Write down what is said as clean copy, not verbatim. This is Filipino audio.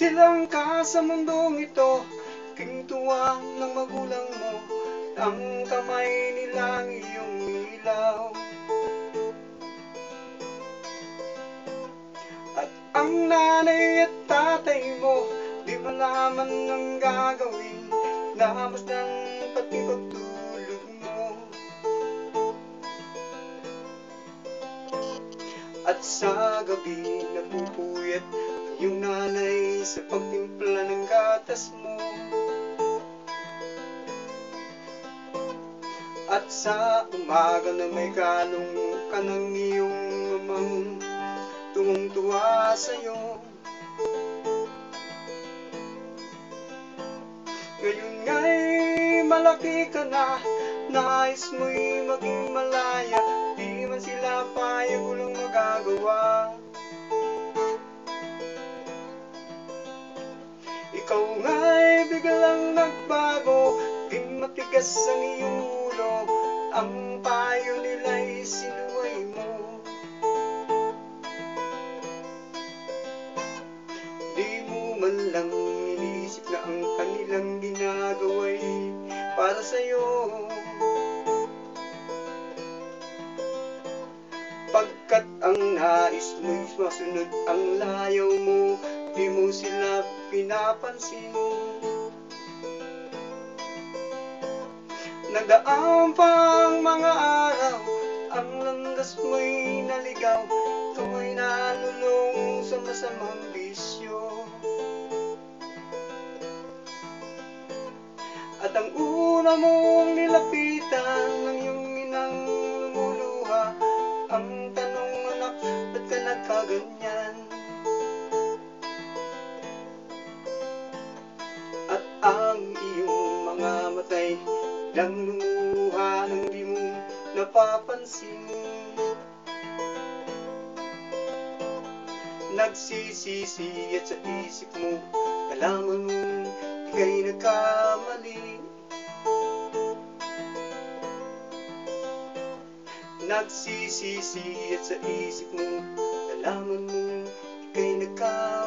Silang ka sa mundong ito, king tuwa ng magulang mo, ang kamay nilang iyong ilaw. At ang nanay at tatay mo, di malaman ang gagawin, namasdan pati pagtulog mo. At sa gabi napupuyat ang iyong nanay sa pagtimpla ng gatas mo. At sa umaga na may kalong ka ng iyong amang tuwang-tuwa sa'yo. Ngayon nga'y malaki ka na, nais mo'y maging malaya, di man sila payag, walang magagawa. Ikaw nga'y biglang nagbago, di matigas ang iyong ulo, ang payo nila'y sinuway mo. Di mo man lang iniisip na ang kanilang ginagawa'y para sa'yo. Pagkat ang nais mo'y masunod ang layaw mo, di mo sila pinapansin. Nagdaan pa ang mga araw, ang landas mo'y naligaw, ikaw ay nalulong sa masamang bisyo. At ang una mong nilapitan ng iyong inang lumuluha, ang tanong, anak, ba't ka nagkaganyan? At ang iyong mga matay lang lumuha nang di mo napapansin. Nagsisisi at sa isip mo, nalaman mo ika'y nagkamali. Nagsisisi at sa isip mo, nalaman mo ika'y nagkamali.